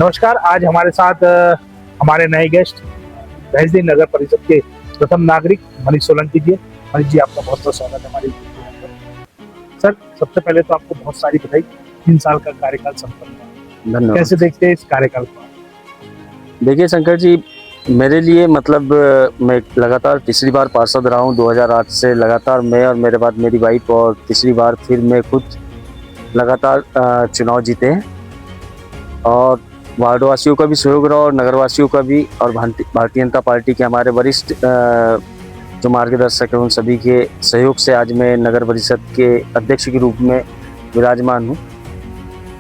नमस्कार। आज हमारे साथ हमारे नए गेस्ट भैंसदेही नगर परिषद के प्रथम नागरिक मनीष सोलंकी जी। मनीष जी, आपका बहुत बहुत स्वागत है हमारी वीडियो पर। सर, सबसे पहले तो आपको बहुत सारी बधाई। 3 साल का कार्यकाल संपन्न हुआ, धन्यवाद। कैसे देखते हैं इस कार्यकाल को? देखिए शंकर जी, मेरे लिए मतलब मैं लगातार तीसरी बार पार्षद रहा हूँ। 2008 से लगातार मैं और मेरे बाद मेरी वाइफ, और तीसरी बार फिर मैं खुद लगातार चुनाव जीते हैं। और वार्डवासियों का भी सहयोग रहा और नगरवासियों का भी, और भारतीय जनता पार्टी के हमारे वरिष्ठ जो मार्गदर्शक हैं उन सभी के सहयोग से आज मैं नगर परिषद के अध्यक्ष के रूप में विराजमान हूँ।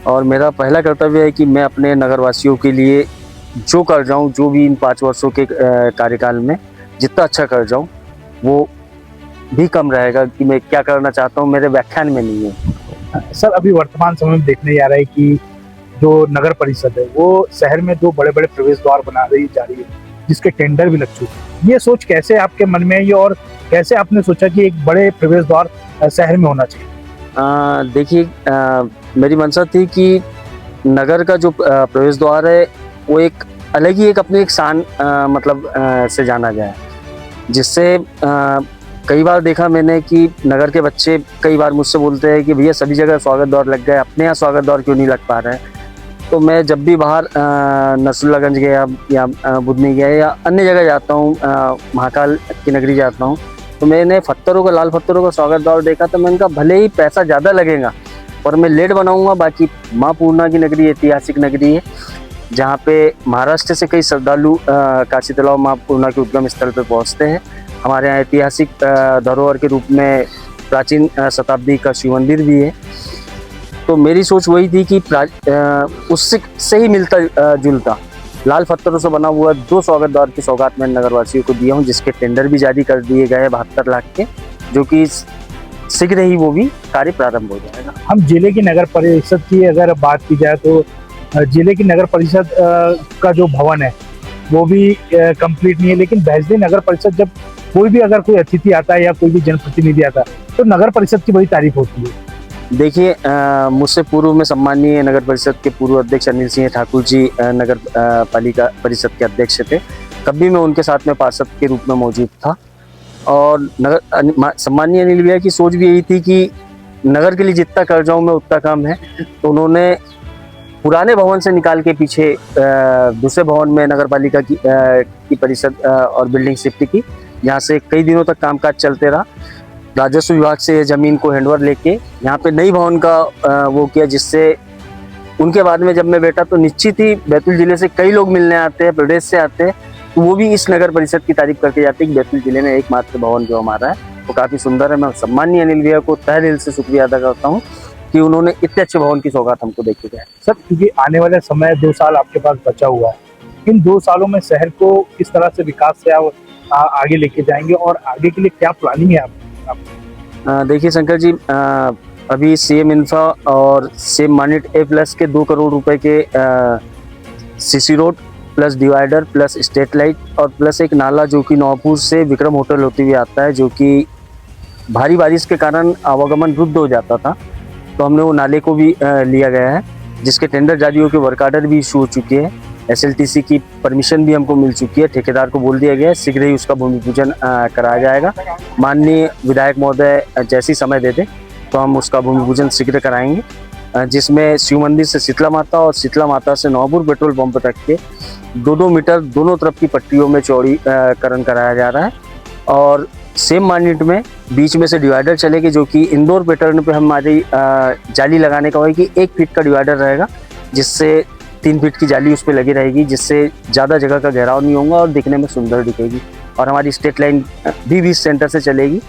और मेरा पहला कर्तव्य है कि मैं अपने नगरवासियों के लिए जो कर जाऊं, जो भी इन 5 वर्षों के कार्यकाल में जितना अच्छा कर जाऊं वो भी कम रहेगा। कि मैं क्या करना चाहता हूं मेरे व्याख्यान में नहीं है। सर, अभी वर्तमान समय में देखने जा रहा है कि जो नगर परिषद है वो शहर में 2 बड़े बड़े प्रवेश द्वार बना रही जा रही है, जिसके टेंडर भी लग चुके हैं। ये सोच कैसे आपके मन में आई और कैसे आपने सोचा कि एक बड़े प्रवेश द्वार शहर में होना चाहिए? देखिए, मेरी मंशा थी कि नगर का जो प्रवेश द्वार है वो एक अलग ही एक अपनी एक शान से जाना गया है। जिससे कई बार देखा मैंने कि नगर के बच्चे कई बार मुझसे बोलते हैं कि भैया सभी जगह स्वागत द्वार लग गए, अपने यहाँ स्वागत द्वार क्यों नहीं लग पा रहे हैं। तो मैं जब भी बाहर नसरुल्लागंज गया या बुधनी गया या अन्य जगह जाता हूँ, महाकाल की नगरी जाता हूँ, तो मैंने लाल पत्थरों का स्वागत द्वार देखा। तो मैंने कहा भले ही पैसा ज़्यादा लगेगा और मैं लेट बनाऊंगा, बाकी माँ पूर्णा की नगरी ऐतिहासिक नगरी है, जहाँ पे महाराष्ट्र से कई श्रद्धालु काशी तालाब माँ पूर्णा के उद्गम स्थल पर पहुँचते हैं। हमारे यहाँ ऐतिहासिक धरोहर के रूप में प्राचीन शताब्दी का शिव मंदिर भी है। तो मेरी सोच वही थी कि उससे से ही मिलता जुलता लाल पत्थरों से बना हुआ 2 स्वागत द्वार की सौगात मैं नगरवासियों को दिया हूँ, जिसके टेंडर भी जारी कर दिए गए हैं 72 लाख के, जो कि शीघ्र ही वो भी कार्य प्रारंभ हो जाएगा। हम जिले की नगर परिषद की अगर बात की जाए तो जिले की नगर परिषद का जो भवन है वो भी कंप्लीट नहीं है, लेकिन भैंसदेही नगर परिषद जब कोई अतिथि आता है या कोई भी जनप्रतिनिधि आता है तो नगर परिषद की बड़ी तारीफ होती है। देखिए, मुझसे पूर्व में सम्मानीय नगर परिषद के पूर्व अध्यक्ष अनिल सिंह ठाकुर जी नगर पालिका परिषद के अध्यक्ष थे। कभी मैं उनके साथ में पार्षद के रूप में मौजूद था। और सम्मानीय अनिल भैया की सोच भी यही थी कि नगर के लिए जितना कर जाऊँ मैं उतना कम है। तो उन्होंने पुराने भवन से निकाल के पीछे दूसरे भवन में नगर पालिका की परिषद और बिल्डिंग शिफ्ट की, जहाँ से कई दिनों तक कामकाज चलते रहा। राजस्व विभाग से जमीन को हैंडओवर लेके यहाँ पे नई भवन का वो किया, जिससे उनके बाद में जब मैं बैठा तो निश्चित ही बैतूल जिले से कई लोग मिलने आते हैं, प्रदेश से आते हैं, तो वो भी इस नगर परिषद की तारीफ करके जाते हैं कि बैतूल जिले में एकमात्र भवन जो हमारा है वो काफ़ी सुंदर है। मैं सम्मानीय अनिल भैया को तहे दिल से शुक्रिया अदा करता हूँ कि उन्होंने इतने अच्छे भवन की सौगात हमको देके गए। सर, क्योंकि आने वाले समय 2 साल आपके पास बचा हुआ है, इन 2 सालों में शहर को किस तरह से विकास से आप आगे लेके जाएंगे और आगे के लिए क्या प्लानिंग है आप? देखिए शंकर जी, अभी सीएम इंफ्रा और सेम मानिट A+ के 2 करोड़ रुपए के CC road plus divider plus street light और प्लस एक नाला जो कि नौपुर से विक्रम होटल होते हुए आता है, जो कि भारी बारिश के कारण आवागमन रुद्ध हो जाता था। तो हमने वो नाले को भी लिया गया है, जिसके टेंडर जारी होकर वर्क आर्डर भी इशू हो चुके हैं। SLTC की परमिशन भी हमको मिल चुकी है। ठेकेदार को बोल दिया गया है शीघ्र ही उसका भूमि पूजन कराया जाएगा। माननीय विधायक महोदय जैसी समय देते तो हम उसका भूमि पूजन शीघ्र कराएंगे, जिसमें शिव मंदिर से शीतला माता और शीतला माता से नौपुर पेट्रोल पंप तक के 2-2 मीटर दोनों तरफ की पट्टियों में चौड़ीकरण कराया जा रहा है। और सेम मार्केट में बीच में से डिवाइडर चलेगी, जो कि इंदौर पैटर्न पे हमारी जाली लगाने का होगा कि 1 फीट का डिवाइडर रहेगा, जिससे 3 फीट की जाली उस पर लगी रहेगी, जिससे ज़्यादा जगह का घेराव नहीं होगा और दिखने में सुंदर दिखेगी। और हमारी स्ट्रीट लाइन भी 20 सेंटर से चलेगी,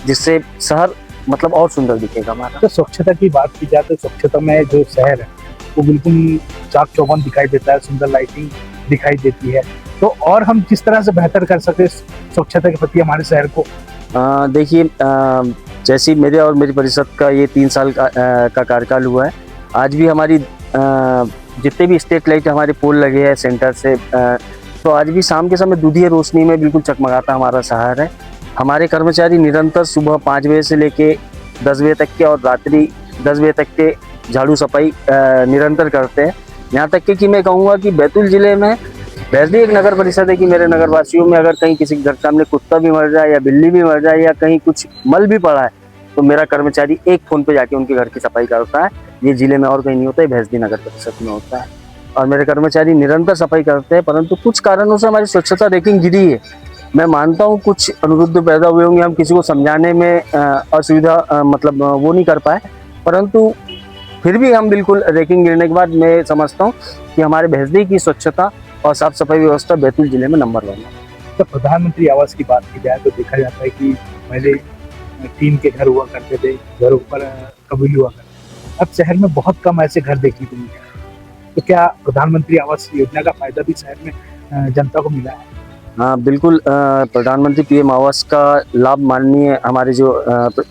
जिससे शहर मतलब और सुंदर दिखेगा हमारा। तो स्वच्छता की बात की जाए तो स्वच्छता में जो शहर है वो बिल्कुल चाक चौबंद दिखाई देता है, सुंदर लाइटिंग दिखाई देती है। तो और हम किस तरह से बेहतर कर सकते स्वच्छता के प्रति हमारे शहर को? देखिए, जैसे मेरे और मेरी परिषद का ये 3 साल का कार्यकाल हुआ है, आज भी हमारी जितने भी स्ट्रीट लाइट हमारे पोल लगे हैं सेंटर से, तो आज भी शाम के समय दूधिया रोशनी में बिल्कुल चकमगाता हमारा शहर है। हमारे कर्मचारी निरंतर सुबह 5 बजे से लेके 10 बजे तक के और रात्रि 10 बजे तक के झाड़ू सफाई निरंतर करते हैं, यहाँ तक कि मैं कहूँगा कि बैतूल जिले में वैसे एक नगर परिषद है कि मेरे नगरवासियों में अगर कहीं किसी घर के सामने कुत्ता भी मर जाए या बिल्ली भी मर जाए या कहीं कुछ मल भी पड़ा है तो मेरा कर्मचारी एक फोन पे जाके उनके घर की सफाई करता है। ये जिले में और कहीं नहीं होता है, भैंसदी नगर परिषद में होता है। और मेरे कर्मचारी निरंतर सफाई करते हैं, परंतु कुछ कारणों से हमारी स्वच्छता रेटिंग गिरी है। मैं मानता हूँ कुछ अनुरुद्ध पैदा हुए होंगे, हम किसी को समझाने में असुविधा मतलब वो नहीं कर पाए, परंतु फिर भी हम बिल्कुल रैंकिंग गिरने के बाद मैं समझता हूँ कि हमारे भैंसदी की स्वच्छता और साफ सफाई व्यवस्था बैतूल जिले में नंबर 1 है। तो प्रधानमंत्री आवास की बात की जाए तो देखा जाता है कि पहले टीन के घर हुआ करते थे, घर ऊपर कबूली हुआ करते थे। अब शहर में बहुत कम ऐसे घर देखने को मिलते हैं। तो क्या प्रधानमंत्री आवास योजना का फायदा भी शहर में जनता को मिला है? हाँ बिल्कुल, प्रधानमंत्री पीएम आवास का लाभ माननीय हमारे जो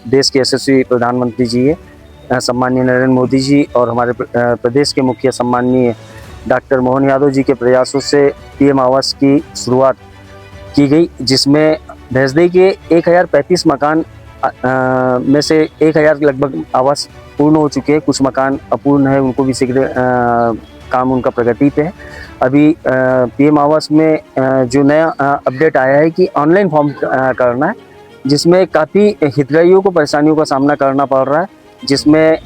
देश के यशस्वी प्रधानमंत्री जी है सम्माननीय नरेंद्र मोदी जी और हमारे प्रदेश के मुखिया सम्माननीय डॉक्टर मोहन यादव जी के प्रयासों से पीएम आवास की शुरुआत की गई, जिसमें भैंसदी के 1035 मकान में से 1000 लगभग आवास पूर्ण हो चुके हैं। कुछ मकान अपूर्ण है, उनको भी शीघ्र काम उनका प्रगति पे है। अभी पीएम आवास में जो नया अपडेट आया है कि ऑनलाइन फॉर्म करना है, जिसमें काफ़ी हितग्राहियों को परेशानियों का सामना करना पड़ रहा है, जिसमें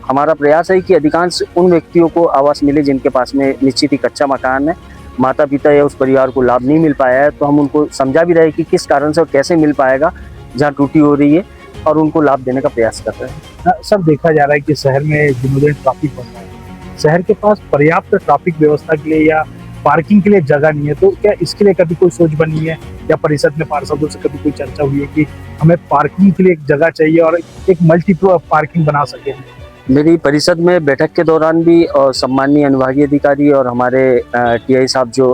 हमारा प्रयास है कि अधिकांश उन व्यक्तियों को आवास मिले जिनके पास में निश्चित ही कच्चा मकान है, माता पिता या उस परिवार को लाभ नहीं मिल पाया है। तो हम उनको समझा भी रहे कि किस कारण से और कैसे मिल पाएगा जहाँ टूटी हो रही है, और उनको लाभ देने का प्रयास कर रहे हैं। सर देखा जा रहा है कि शहर में दिनों दिन ट्रैफिक बढ़ रहा है, शहर के पास पर्याप्त ट्रैफिक व्यवस्था के लिए या पार्किंग के लिए जगह नहीं है, तो क्या इसके लिए कभी कोई सोच बनी है या परिषद में पार्षदों से कभी कोई चर्चा हुई है कि हमें पार्किंग के लिए एक जगह चाहिए और एक मल्टीपल पार्किंग बना सके? मेरी परिषद में बैठक के दौरान भी और सम्माननीय अनुभागीय अधिकारी और हमारे टीआई साहब जो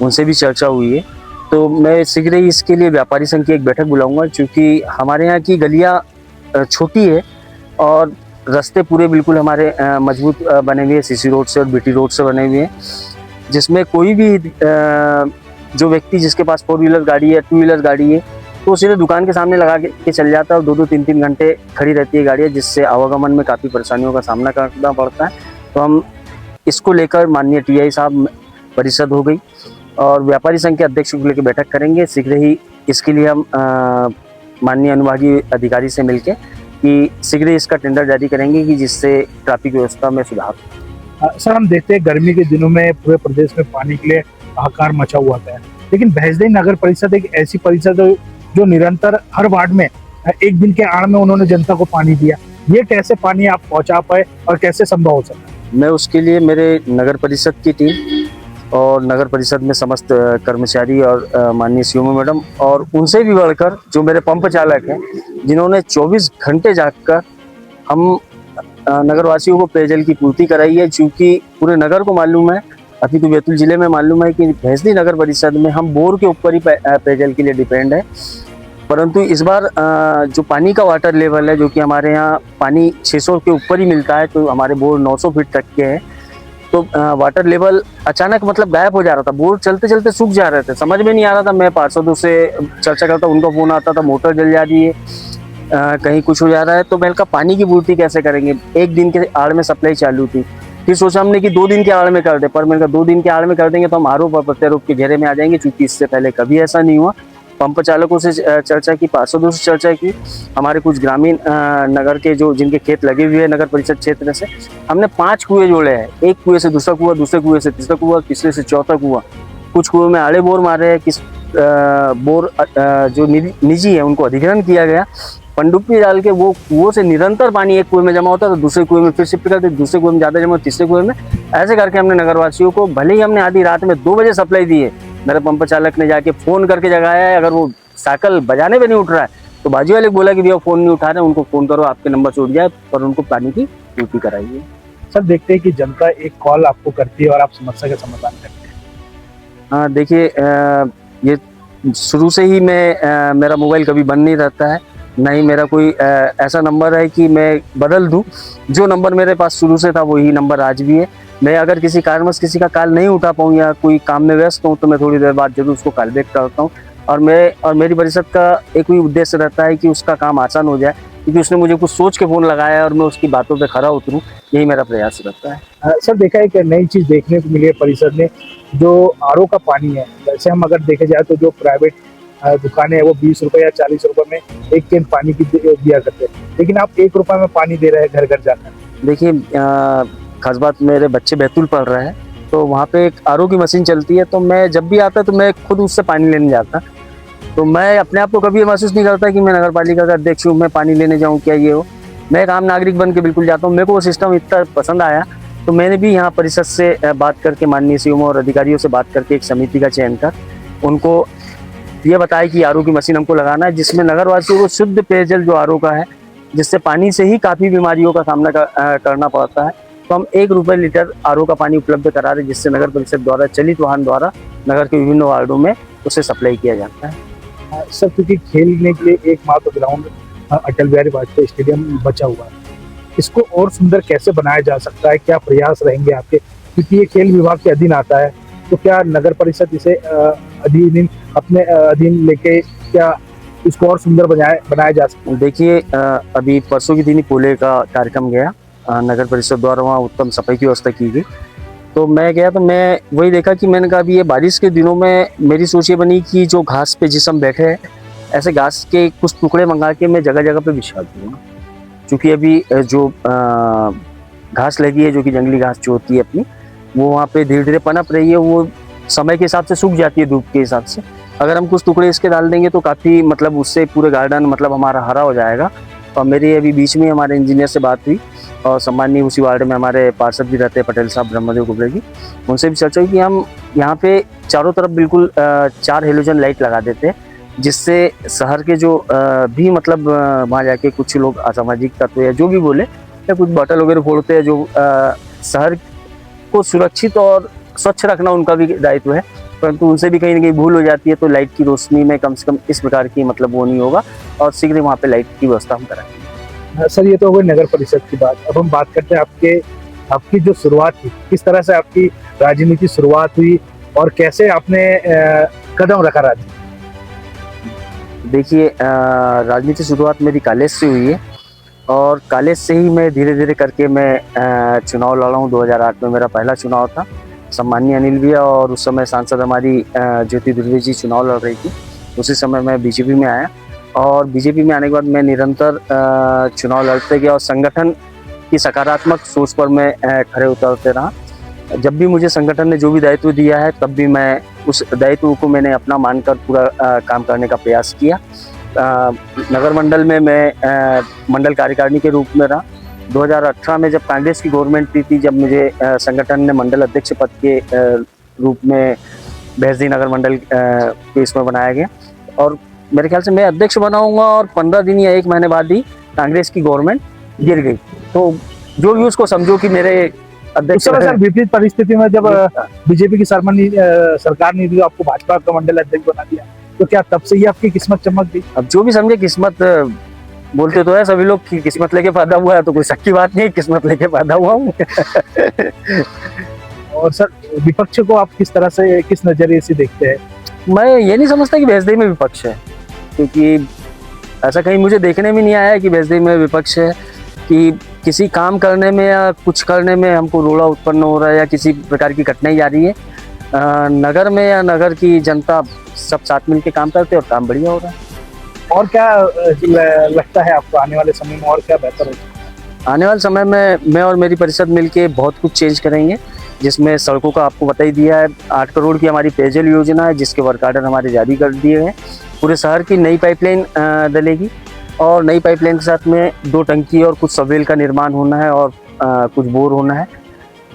उनसे भी चर्चा हुई है। तो मैं शीघ्र ही इसके लिए व्यापारी संघ की एक बैठक बुलाऊंगा, क्योंकि हमारे यहाँ की गलियाँ छोटी है और रास्ते पूरे बिल्कुल हमारे मजबूत बने हुए हैं, सीसी रोड से और बीटी रोड से बने हुए हैं, जिसमें कोई भी जो व्यक्ति जिसके पास 4 व्हीलर गाड़ी है, 2 व्हीलर गाड़ी है, तो सीधे दुकान के सामने लगा के चल जाता है और 2-2 3-3 घंटे खड़ी रहती है गाड़ियाँ, जिससे आवागमन में काफ़ी परेशानियों का सामना करना पड़ता है। तो हम इसको लेकर माननीय टीआई साहब परिषद हो गई और व्यापारी संघ के अध्यक्ष को लेकर बैठक करेंगे। शीघ्र ही इसके लिए हम माननीय अनुभागीय अधिकारी से मिलकर कि शीघ्र इसका टेंडर जारी करेंगे कि जिससे ट्रैफिक व्यवस्था में सुधार। सर हम देखते हैं गर्मी के दिनों में पूरे प्रदेश में पानी के लिए हाहाकार मचा हुआ है, लेकिन भैंसदी नगर परिषद एक ऐसी परिषद है जो निरंतर हर वार्ड में एक दिन के आड़ में उन्होंने जनता को पानी दिया। ये कैसे पानी आप पहुंचा पाए और कैसे संभव हो सकता है? मैं उसके लिए मेरे नगर परिषद की टीम और नगर परिषद में समस्त कर्मचारी और माननीय सीएमओ मैडम और उनसे भी बढ़कर जो मेरे पंप चालक हैं, जिन्होंने 24 घंटे जागकर हम नगरवासियों को पेयजल की पूर्ति कराई है। चूँकि पूरे नगर को मालूम है, अभी तो बैतूल जिले में मालूम है कि भैंसदी नगर परिषद में हम बोर के ऊपर ही पेयजल के लिए डिपेंड है, परंतु इस बार जो पानी का वाटर लेवल है, जो कि हमारे यहाँ पानी 600 के ऊपर ही मिलता है, तो हमारे बोर 900 फीट तक के हैं। तो वाटर लेवल अचानक मतलब गायब हो जा रहा था, बोर चलते चलते सूख जा रहे थे, समझ में नहीं आ रहा था। मैं पार्षदों से चर्चा करता, उनका फोन आता था मोटर जल जा रही है, कहीं कुछ हो जा रहा है। तो मैंने कहा पानी की पूर्ति कैसे करेंगे? एक दिन के आड़ में सप्लाई चालू थी, फिर सोचा हमने कि 2 दिन के आड़ में कर दे, पर मैंने कहा 2 दिन के आड़ में कर देंगे तो हम आरोप और प्रत्यारोप के घेरे में आ जाएंगे, क्योंकि इससे पहले कभी ऐसा नहीं हुआ। पंप चालकों से चर्चा की, पार्षदों से चर्चा की, हमारे कुछ ग्रामीण नगर के जो जिनके खेत लगे हुए हैं नगर परिषद क्षेत्र से, हमने 5 कुएं जोड़े हैं। एक कुएं से दूसरा कुआं, दूसरे कुएं से तीसरा कुआं, तीसरे से चौथा कुआं। कुछ कुएं में आड़े बोर मारे हैं, किस बोर जो निजी है उनको अधिग्रहण किया गया। पनडुब्बी डाल के वो कुओं से निरंतर पानी एक कुएं में जमा होता है, तो दूसरे कुएं में फिर शिफ्ट करते, दूसरे कुएं में ज़्यादा जमा, तीसरे कुएं में, ऐसे करके हमने नगरवासियों को, भले ही हमने आधी रात में 2 बजे सप्लाई दी है, मेरे पंप चालक ने जाके फ़ोन करके जगाया है। अगर वो साइकिल बजाने पे नहीं उठ रहा है तो बाजू वाले बोला कि भैया फ़ोन नहीं उठा रहे, उनको फ़ोन करो, आपके नंबर से उठ जाए, पर उनको पानी की पूर्ति कराइए। सर देखते हैं कि जनता एक कॉल आपको करती है और आप समस्या का समाधान करते हैं। हाँ देखिए, ये शुरू से ही मेरा मोबाइल कभी बंद नहीं रहता है, ना ही मेरा कोई ऐसा नंबर है कि मैं बदल दूं। जो नंबर मेरे पास शुरू से था वही नंबर आज भी है। मैं अगर किसी कारणवश किसी का कॉल नहीं उठा पाऊँ या कोई काम में व्यस्त हूँ तो मैं थोड़ी देर बाद जरूर उसको कॉल बैक करता हूँ। और मेरी परिषद का एक ही उद्देश्य रहता है कि उसका काम आसान हो जाए, क्योंकि उसने मुझे कुछ सोच के फ़ोन लगाया और मैं उसकी बातों पे खरा उतरूँ, यही मेरा प्रयास रहता है। सर देखा एक नई चीज देखने को मिली है परिषद में, जो आरओ का पानी है, वैसे हम अगर देखे जाए तो जो प्राइवेट दुकानें हैं वो 20 रुपए या 40 रुपए में एक कैन पानी की दिया करते हैं, लेकिन आप 1 रुपए में पानी दे रहे हैं घर घर जाकर। देखिए खास बात, मेरे बच्चे बैतूल पढ़ रहे हैं, तो वहाँ पे एक आरओ की मशीन चलती है, तो मैं जब भी आता तो मैं खुद उससे पानी लेने जाता। तो मैं अपने आप को कभी ये महसूस नहीं करता कि मैं नगर पालिका का अध्यक्ष हूँ, मैं पानी लेने जाऊँ क्या ये हो। मैं एक आम नागरिक बन के बिल्कुल जाता हूँ। मेरे को वो सिस्टम इतना पसंद आया, तो मैंने भी यहाँ परिषद से बात करके, माननीय सीएम और अधिकारियों से बात करके एक समिति का चयन कर उनको ये बताया कि आरओ की मशीन हमको लगाना है, जिसमें नगरवासियों को शुद्ध पेयजल जो आरओ का है, जिससे पानी से ही काफ़ी बीमारियों का सामना करना पड़ता है, तो हम 1 रुपये लीटर आरओ का पानी उपलब्ध करा रहे, जिससे नगर परिषद द्वारा चलित वाहन द्वारा नगर के विभिन्न वार्डों में उसे सप्लाई किया जाता है। सर क्योंकि खेलने के लिए एकमात्र ग्राउंड अटल बिहारी वाजपेयी स्टेडियम बचा हुआ है, इसको और सुंदर कैसे बनाया जा सकता है, क्या प्रयास रहेंगे आपके, क्योंकि ये खेल विभाग के अधीन आता है, तो क्या नगर परिषद इसे अपने अधीन लेके क्या इसको और सुंदर बनाया जा सकता है? देखिए अभी परसों के दिन ही पोले का कार्यक्रम गया, नगर परिषद द्वारा वहाँ उत्तम सफाई की व्यवस्था की गई। तो मैं गया तो मैं वही देखा कि मैंने कहा अभी ये बारिश के दिनों में मेरी सोच ये बनी कि जो घास पे जिस हम बैठे हैं, ऐसे घास के कुछ टुकड़े मंगा के मैं जगह जगह पे बिछा दूँगा, क्योंकि अभी जो घास लगी है, जो कि जंगली घास जो होती है अपनी, वो वहाँ पे धीरे धीरे पनप रही है, वो समय के हिसाब से सूख जाती है धूप के हिसाब से। अगर हम कुछ टुकड़े इसके डाल देंगे तो काफ़ी मतलब उससे पूरे गार्डन मतलब हमारा हरा हो जाएगा। और मेरी अभी बीच में हमारे इंजीनियर से बात हुई, और सम्माननीय उसी वार्ड में हमारे पार्षद भी रहते हैं पटेल साहब ब्रह्मदेव कुबरे जी, उनसे भी चर्चा हुई कि हम यहाँ पे चारों तरफ बिल्कुल 4 हेलोजन लाइट लगा देते हैं, जिससे शहर के जो भी मतलब वहाँ जाके कुछ लोग असामाजिक तत्व या जो भी बोले या कुछ बॉटल वगैरह फोड़ते हैं, जो शहर को सुरक्षित और स्वच्छ रखना उनका भी दायित्व है, परंतु उनसे भी कहीं ना कहीं भूल हो जाती है, तो लाइट की रोशनी में कम से कम इस प्रकार की मतलब वो नहीं होगा, और शीघ्र वहाँ पे लाइट की व्यवस्था हम कराएंगे। सर ये तो हो गई नगर परिषद की बात, अब हम बात करते हैं आपकी जो शुरुआत थी, किस तरह से आपकी राजनीति शुरुआत हुई और कैसे आपने कदम रखा राजनीति? देखिए राजनीति शुरुआत मेरी कॉलेज से हुई है, और कॉलेज से ही मैं धीरे धीरे करके मैं चुनाव लड़ा हूँ। 2008 में मेरा पहला चुनाव था, सम्माननीय अनिल भैया और उस समय सांसद हमारी ज्योति दुर्वे जी चुनाव लड़ रही थी, उसी समय मैं बीजेपी में आया, और बीजेपी में आने के बाद मैं निरंतर चुनाव लड़ते गया और संगठन की सकारात्मक सोच पर मैं खड़े उतरते रहा। जब भी मुझे संगठन ने जो भी दायित्व दिया है, तब भी मैं उस दायित्व को मैंने अपना मानकर पूरा काम करने का प्रयास किया। नगर मंडल में मैं मंडल कार्यकारिणी के रूप में रहा। 2018 में जब कांग्रेस की गवर्नमेंट थी, जब मुझे संगठन ने मंडल अध्यक्ष पद के रूप में भैंसदी नगर मंडल के इसमें बनाया गया, और मेरे ख्याल से मैं अध्यक्ष बनाऊंगा और 15 दिन या 1 महीने बाद ही कांग्रेस की गवर्नमेंट गिर गई। तो जो भी उसको समझो कि मेरे अध्यक्ष सर विपरीत परिस्थिति में जब बीजेपी की सरकार ने आपको भाजपा का मंडल अध्यक्ष बना दिया, तो क्या तब से ही आपकी किस्मत चमक गई? अब जो भी समझे, किस्मत बोलते तो है सभी लोग कि किस्मत लेके पैदा हुआ है, तो कोई शक की बात नहीं, किस्मत लेके पैदा हुआ हूँ। और सर विपक्ष को आप किस तरह से, किस नजरिए से देखते हैं? मैं ये नहीं समझता कि भैंसदी में विपक्ष है, क्योंकि ऐसा कहीं मुझे देखने में नहीं आया है कि भैंसदी में विपक्ष है, कि किसी काम करने में या कुछ करने में हमको रोड़ा उत्पन्न हो रहा है या किसी प्रकार की कठिनाई आ रही है। नगर में या नगर की जनता सब साथ मिल के काम करते हैं और काम बढ़िया हो रहा है। और क्या लगता है आपको आने वाले समय में और क्या बेहतर हो सकता है? आने वाले समय में मैं और मेरी परिषद मिलके बहुत कुछ चेंज करेंगे, जिसमें सड़कों का आपको बता ही दिया है। 8 करोड़ की हमारी पेयजल योजना है, जिसके वर्क आर्डर हमारे जारी कर दिए हैं। पूरे शहर की नई पाइपलाइन डलेगी, और नई पाइपलाइन के साथ में 2 टंकी और कुछ सबवेल का निर्माण होना है, और कुछ बोर होना है,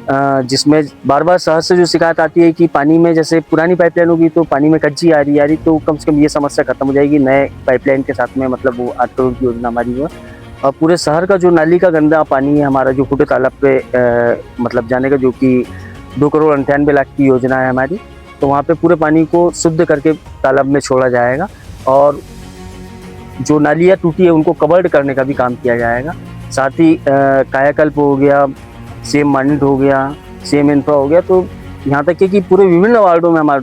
जिसमें बार बार शहर से जो शिकायत आती है कि पानी में जैसे पुरानी पाइपलाइन होगी तो पानी में कच्ची आ रही, तो कम से कम ये समस्या खत्म हो जाएगी नए पाइपलाइन के साथ में। मतलब वो 8 करोड़ की योजना हमारी हुआ, और पूरे शहर का जो नाली का गंदा पानी है हमारा, जो फुटे तालाब पे मतलब जाने का, जो कि 2 करोड़ 98 लाख की योजना है हमारी, तो वहाँ पे पूरे पानी को शुद्ध करके तालाब में छोड़ा जाएगा, और जो नालियाँ टूटी है उनको कवर्ड करने का भी काम किया जाएगा। साथ ही कायाकल्प हो गया, सीएम मानिट हो गया, सीएम इंफ्रा हो गया, तो यहाँ तक कि पूरे विभिन्न वार्डों में हमारे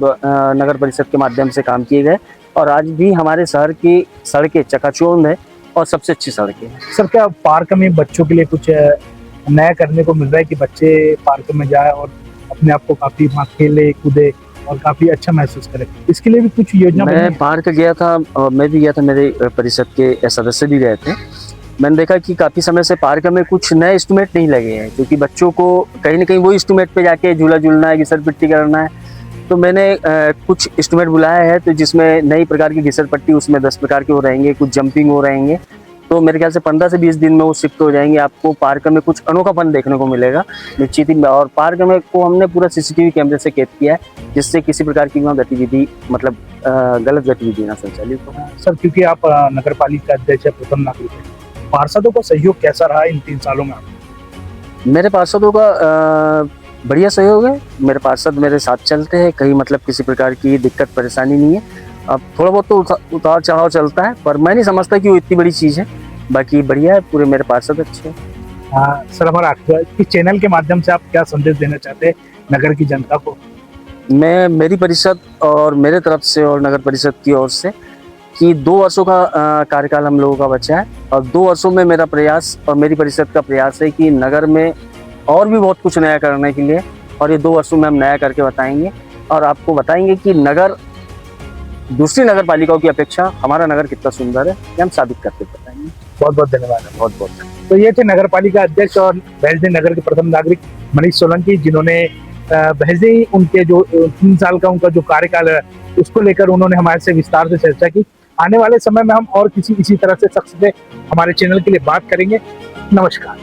नगर परिषद के माध्यम से काम किए गए, और आज भी हमारे शहर की सड़कें चकाचौंध है, और सबसे अच्छी सड़कें हैं। सर क्या पार्क में बच्चों के लिए कुछ नया करने को मिल रहा है कि बच्चे पार्क में जाए और अपने आप को काफी वहाँ खेले कूदे और काफी अच्छा महसूस करे, इसके लिए भी कुछ योजना बनी मैं है? पार्क गया था और मैं भी गया था, मेरे परिषद के सदस्य भी गए थे। मैंने देखा कि काफ़ी समय से पार्क में कुछ नए इंस्ट्रूमेंट नहीं लगे हैं, क्योंकि बच्चों को कहीं ना कहीं वो इंस्ट्रूमेंट पे जाके झूला झूलना है, घिसल पिट्टी करना है। तो मैंने कुछ इंस्ट्रूमेंट बुलाया है, तो जिसमें नई प्रकार की घिसल पट्टी, उसमें 10 प्रकार के हो रहेंगे, कुछ जंपिंग हो रहेंगे। तो मेरे ख्याल से 15 से 20 दिन में वो शिफ्ट हो जाएंगे। आपको पार्क में कुछ अनोखापन देखने को मिलेगा निश्चित ही। और पार्क में को हमने पूरा CCTV कैमरे से कैद किया है, जिससे किसी प्रकार की वहाँ गतिविधि मतलब गलत गतिविधि ना संचालित हो। सर क्योंकि आप नगर पालिका अध्यक्ष है, प्रथम नागरिक है, पार्षदों का सहयोग कैसा रहा इन 3 सालों में? मेरे पार्षदों का बढ़िया सहयोग है। मेरे पार्षद मेरे साथ चलते हैं, कहीं मतलब किसी प्रकार की दिक्कत परेशानी नहीं है। अब थोड़ा बहुत तो उतार चढ़ाव चलता है, पर मैं नहीं समझता कि वो इतनी बड़ी चीज़ है। बाकी बढ़िया है, पूरे मेरे पार्षद अच्छे हैं। सर हमारा इस चैनल के माध्यम से आप क्या संदेश देना चाहते हैं नगर की जनता को? मैं मेरी परिषद और मेरे तरफ से और नगर परिषद की ओर से कि 2 वर्षों का कार्यकाल हम लोगों का बचा है, और 2 वर्षों में मेरा प्रयास और मेरी परिषद का प्रयास है कि नगर में और भी बहुत कुछ नया करने के लिए, और ये 2 वर्षों में हम नया करके बताएंगे और आपको बताएंगे कि नगर दूसरी नगर पालिकाओं की अपेक्षा हमारा नगर कितना सुंदर है, ये हम साबित करके बताएंगे। बहुत बहुत धन्यवाद। बहुत बहुत तो ये थे नगर पालिका अध्यक्ष और भैंसदेही नगर के प्रथम नागरिक मनीष सोलंकी, जिन्होंने भैंसदेही उनके जो 3 साल का उनका जो कार्यकाल है उसको लेकर उन्होंने हमारे से विस्तार से चर्चा की। आने वाले समय में हम और किसी इसी तरह से शख्स से हमारे चैनल के लिए बात करेंगे। नमस्कार।